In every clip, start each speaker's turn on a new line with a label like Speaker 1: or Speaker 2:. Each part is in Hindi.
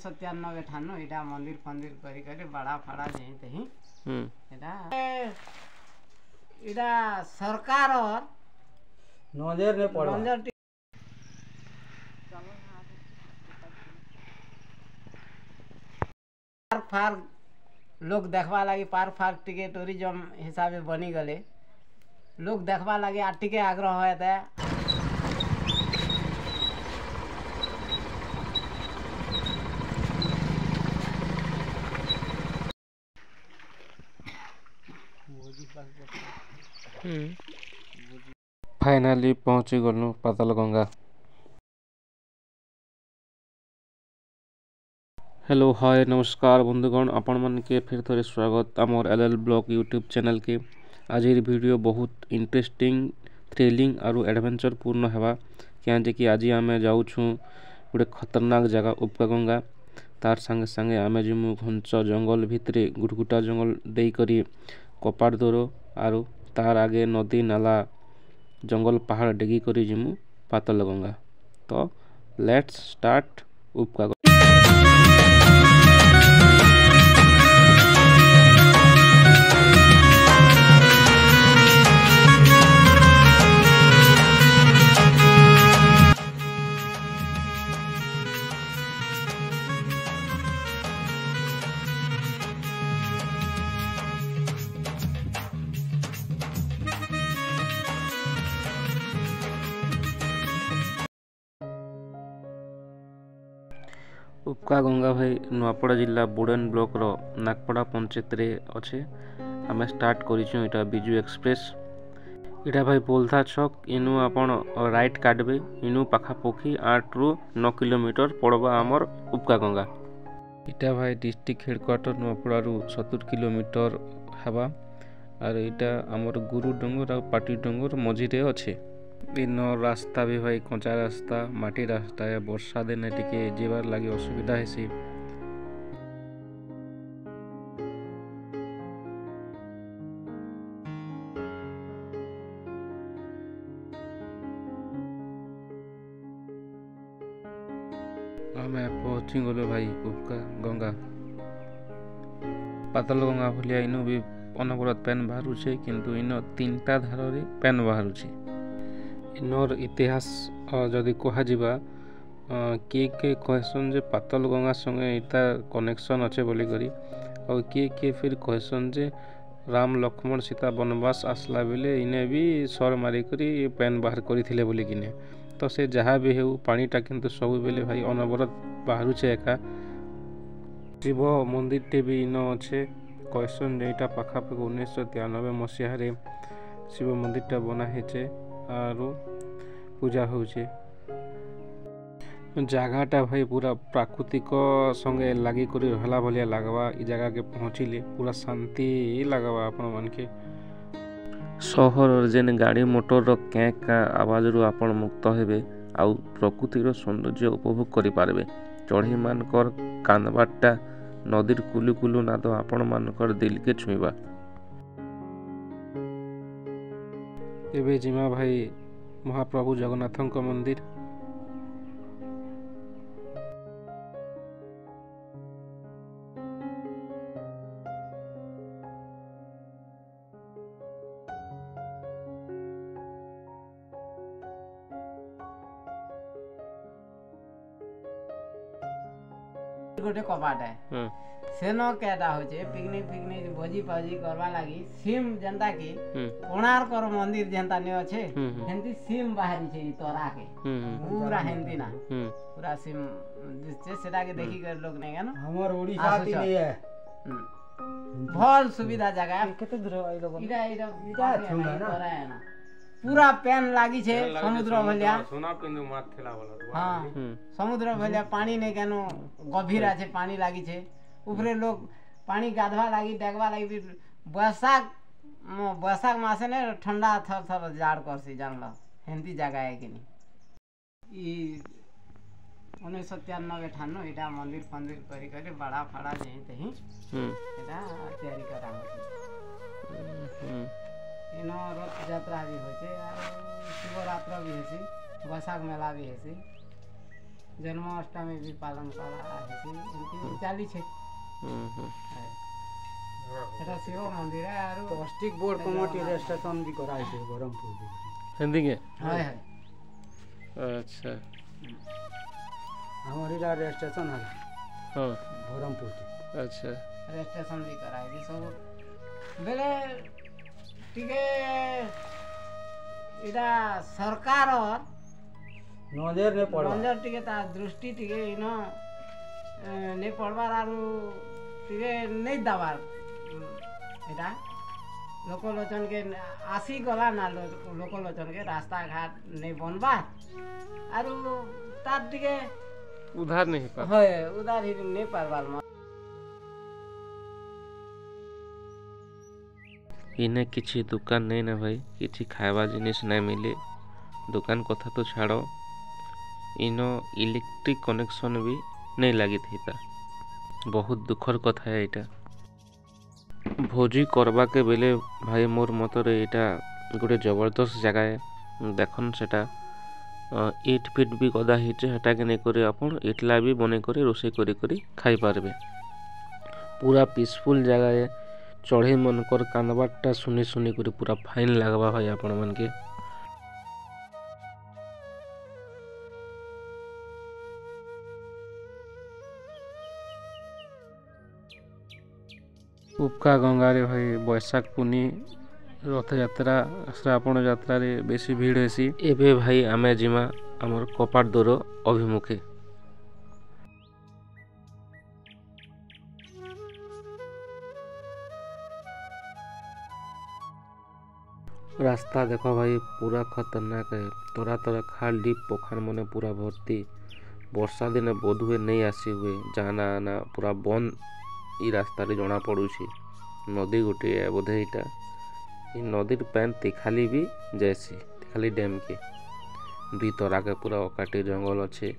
Speaker 1: 1993 ठानु इटा मंदिर फंदिर करी करी बड़ा फड़ा जही तही इटा इटा सरकार और
Speaker 2: नजर ने पड़ो
Speaker 1: नजर पार्क फार्क लोग देखवा लगी पार्क फार्क टिके टूरिज्म हिसाब से बनी गले लोग देखवा लगे आ टिके आग्रह हुए थे
Speaker 3: फाइनाली पहुँची गलु पातालगंगा। हेलो हाय नमस्कार बंधुगण आपण मन के फिर थोड़े स्वागत आमर एल ब्लॉग यूट्यूब चैनल के। आज वीडियो बहुत इंटरेस्टिंग थ्रिलिंग और एडवेंचर पूर्ण है क्या कि आज आम जाऊँ गोटे खतरनाक जगह उपगंगा तार संगे संगे आम जिमु घंच जंगल भितर गुटगुटा जंगल देकरी कपाट दौर और तार आगे नदी नाला जंगल पहाड़ डेगी कर जिमु पातालगंगा। तो लेट्स स्टार्ट उपगंगा। उपगंगा भाई नुआपड़ा जिला बुड़न ब्लॉक रो नागपड़ा पंचायत रे अच्छे आम स्टार्ट करिछु इटा बिजू एक्सप्रेस इटा भाई बोलथा छक इनु आपण राइट काटबे इनु पाखापोखी 8 रु 9 किलोमीटर पड़बा आमर उपगंगा। इटा भाई डिस्ट्रिक्ट हेडक्वार्टर नुआपड़ा रु 70 किलोमीटर हवा और इटा आमर गुरु डंगर और पाटी डंगर मझी रे अच्छे। इन रास्ता भी भाई कंचा रास्ता माटी रास्ता है वर्षा दिन टिके जीवार लगे असुविधा है। आम पहुँची गलु भाई उपगंगा पातालगंगा भलिया इनु भी अनबरत पेन बाहर किंतु इन 3टा धार पेन बाहर इनर इतिहास जदि कहुआ किए किए कहसन जे पातालगंगा संगे इता कनेक्शन अच्छे बोली करी और किए किए फिर कहसन जे राम लक्ष्मण सीता वनवास आसला बेले इने भी सर मारिकरी पेन बाहर करथिले बोली किने। तो से जहाँ भी हो पानीटा किंतु सब बेले भाई अनबरत बाहरुचे एका। शिव मंदिर टे भी इन अच्छे कहसन जे इटा पाखापाखि 1993 मसीह शिव मंदिरटा बना हेचे और पूजा होचे। जगहटा भाई पूरा प्राकृतिक संगे लगी करी रहला भलिया लगवा इ जगह के पहुँचिले पूरा शांति लगवा आपण मन के। शहर जेन गाड़ी मोटर क्या क्या आवाज रु आपण मुक्त हेबे आउ प्रकृतिर सौंदर्य उपभोग करि पारबे। चढ़ी मानकर कानबाटा नदीर कुलु कुलु नाद आपण मानकर दिल के छुईबा। एबे जिमा भाई महाप्रभु जगन्नाथ मंदिर
Speaker 1: गोटे कपाट है सेनो केटा होचे पिकनिक पिकनिक भोजी पाजी करवा लागी सिम जनता की कोणार्क मंदिर जनता ने अच्छे हेंती सिम बाहरी छे तोरा के पूरा हेंती ना पूरा सिम दिसचे सेटा के देखी कर लोग ने ना
Speaker 2: हमर ओडिशा ती है
Speaker 1: भल सुविधा जगह
Speaker 2: केते दूर आई लोग
Speaker 1: इटा तोरा है ना पूरा पेन लागी छे समुद्र भलिया
Speaker 3: सोना पिंदु माथ थेला वाला।
Speaker 1: हां समुद्र भलिया पानी ने केनो गभीर আছে पानी लागी छे ऊपरे लोग पानी गाधवा लागी डेगवा लागी बैसाख मासे ने ठंडा थर थर जाड़ करसी जानला हेंती जगह है कि नहीं। ई 1993 ठानु इटा मंदिर फंदिर करी करी बड़ा फड़ा जही तही इटा तैयारी करा इन रथ यात्रा भी होचे और शिवरात्रि भी हेसी बैसाख मेला भी हेसी जन्माष्टमी भी पालन करा एमती चली छे एटा शिव मंदिर है आरो
Speaker 2: डिस्ट्रिक्ट बोर्ड कमिटी रजिस्ट्रेशन भी कराई छे बरहमपुर
Speaker 3: हिंदी के
Speaker 1: हाय हाय
Speaker 3: अच्छा
Speaker 2: हमारी रजिस्ट्रेशन है
Speaker 3: हाँ
Speaker 2: बरहमपुर के
Speaker 3: अच्छा
Speaker 1: रजिस्ट्रेशन भी कराई सब बेले टिके इटा सरकार
Speaker 2: नजर ने पड़ा
Speaker 1: नजर टिके ता दृष्टि टिके इनो नहीं पड़बार आरु टिके नहीं दबार एटा लोकलोचन के आसी गला ना लोकलोचन के रास्ता घाट नहीं बनबा आरु तार टिके
Speaker 3: उधार नहीं पा
Speaker 1: होय उधार ही नहीं पारबार
Speaker 3: इने किसी दुकान नहीं ना भाई किसी खावा जिनिस नहीं मिले दुकान कथा तो छाड़ो इनो इलेक्ट्रिक कनेक्शन भी नहीं लगी थी ता बहुत दुखर कथा है इटा भोजी करबा के बेले भाई मोर मतरे इटा गोटे जबरदस्त जगह है देखन सेटा ईट फिट भी गदा हिचे हेटा के नहीं करे अपन इटला भी बने करे रोसे करी करी खाई पारबे पूरा पीसफुल जगह है चढ़े मनकर कानबाटा सुनी सुनी कर पूरा फाइन लगवा भाई आपण मन के उपका गंगारे भाई बैशाख पुनी रथ यात्रा श्रावण यात्रा रे बेसी भीड़ हेसी एबे भाई आमे जिमा हमर कपाट दोर अभिमुखे रास्ता देखो भाई पूरा खतरनाक है तोरा तोरा खाल डीप पोखर मने पूरा भर्ती वर्षा दिन बोध हुए नहीं आसी हुए जाना आना पूरा बंद ई रास्ता रे जना पड़ुछि नदी गोटे बोधे इटा ई नदीर पैन तिखाली भी जैसी तिखाली डैम के दुई तरा के पूरा अकाटी जंगल अच्छे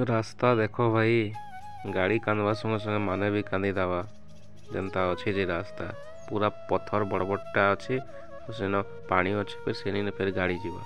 Speaker 3: रास्ता देखो भाई गाड़ी कांदवा संगे संगे माने भी कांदी दवा जनता अच्छे जे रास्ता पूरा पत्थर बड़ बड़टा अच्छे सेन पानी अच्छे फिर सेनी फिर गाड़ी जीवा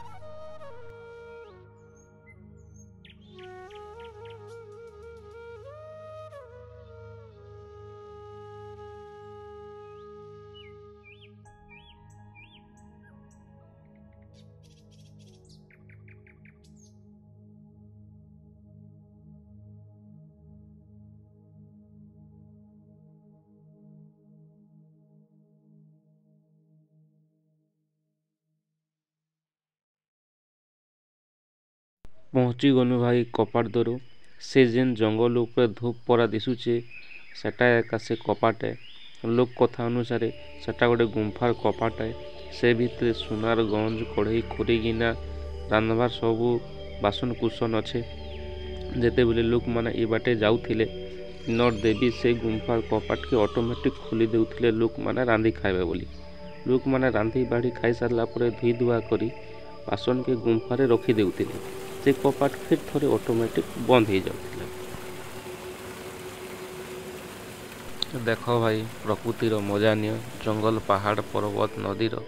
Speaker 3: पहुँची गनु भाई कपाट दरु से जेन जंगल ऊपर धूप परा दिशुचे सेटा एका से कपाट है लोक कथा अनुसार सेटा गोटे गुंफार कपाट है से भितर सुनार गंज कढ़ई खोरी गिना रांधबार सबू बासन कुसन अच्छे जेते बेले लोक माने ए बाटे जाउथिले नर देवी से गुंफार कपाट के ऑटोमेटिक खोली देउथिले लोक माने रांधी खाइबे बोली लोक माने रांधी बाड़ी खाई सारला परे धुई धुआ करी बासन के गुंफारे रखी देउथिले से कपाट फिर थोड़े ऑटोमेटिक बंद हो जाता देखो भाई प्रकृतिर मजा नियो जंगल पहाड़ पर्वत नदीर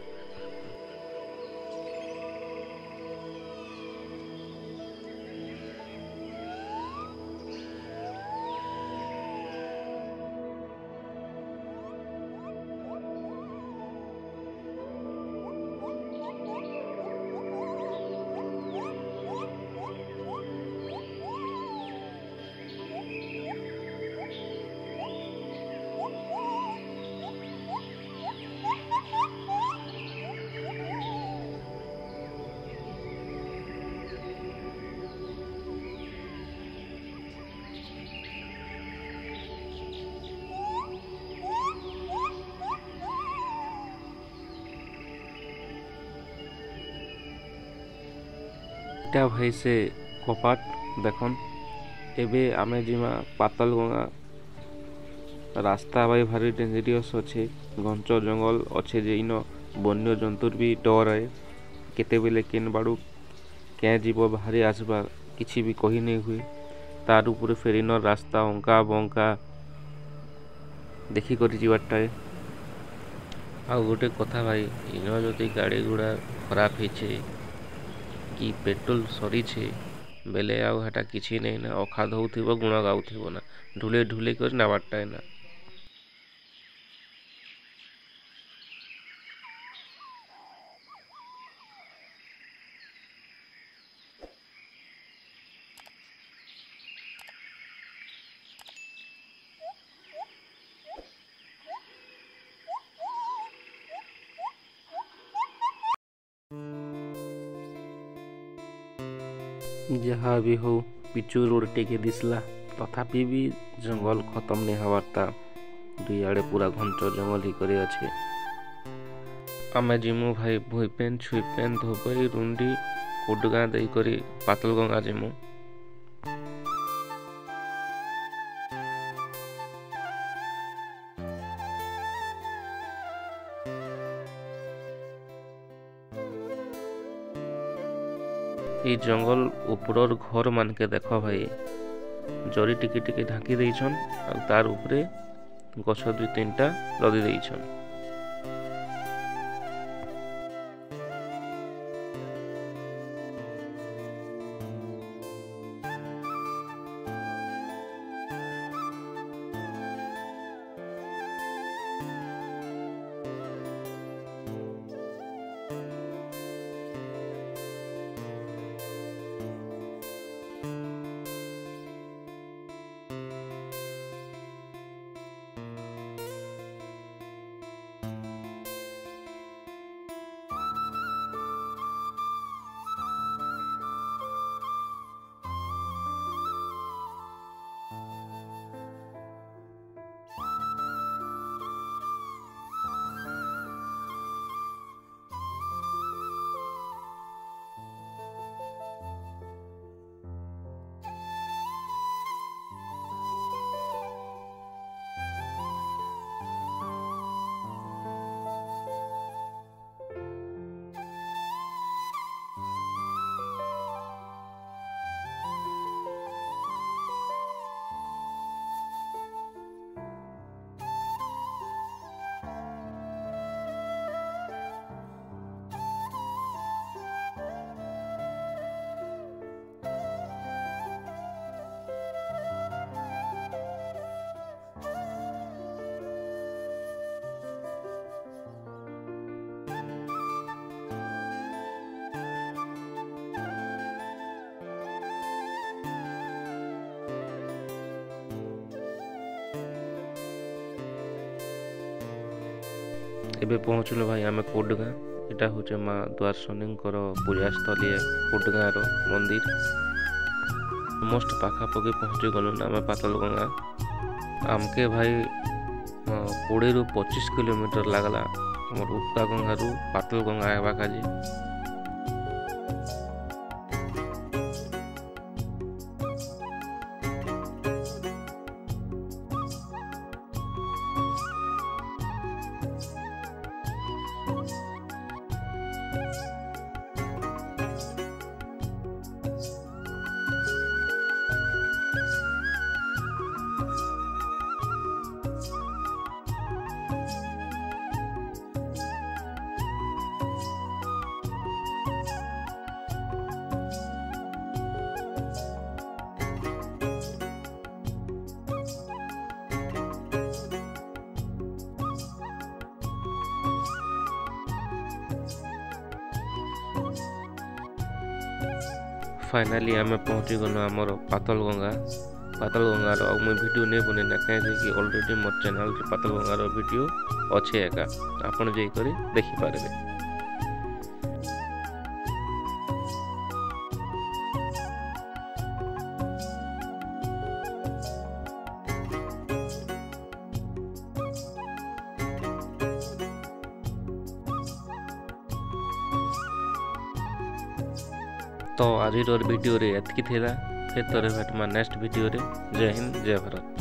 Speaker 3: इटा भाई से कपाट देखन एबे आमे जिमा पातल गंगा रास्ता भाई भारी डेंजरियस अच्छे घंच जंगल अच्छे जे इन वन्य जंतुर भी डर है केते बेले केन बाड़ू क्या जीव बाहरी आसबा किसी भी कही नहीं हुए तार ऊपर फेर इन रास्ता अंका बंका देखी कर जीवारटा आ गोटे कथा भाई इन जदि गाड़ी गुड़ा खराब होइछे कि पेट्रोल सरी छे बेले आउ हेटा किछि नहीं ना अखाध होउथिबो गुण गाउथिबो ना ढुले ढुले कर नाबारटा ना। जहाँ भी हो पिचू रोड टेके दिसला तथापि भी जंगल खत्म नहीं हवारता दुई आड़े पूरा घंच जंगल ही करे अच्छे आमे जिमु भाई भुई पेन छुई पेन धोबई रुंडी कोडगा दे करी पातल गंगा जिमु ये जंगल ऊपर घर मान के देख भाई जरी टिके टिके ढाकी देइछन आ तार ऊपरे गछ दुई तीनटा लदी देइछन। एबे पहुँचल भाई आम कोडगाँ यहाँ हूँ माँ द्वारशनी पूजास्थली है कोडगाँ मंदिर मोस्ट पाखापाखि पहुँची गलु आम पातल गंगा आमके भाई 20 ରୁ 25 किलोमीटर लगला आम उपका गंगा रू पातल गंगा आवा काजी। फाइनाली आम पहुँची गलु आमर पातल गंगार मुझे वीडियो नहीं बनेना कहीं ऑलरेडी मोर चैनल पातल गंगार वीडियो अच्छे एका आपन जाकर देखिपारे। तो आज भिडियो एतकी थिला फिर तोरे भेटमा नेक्स्ट भिडियो रे। जय हिंद जय भारत।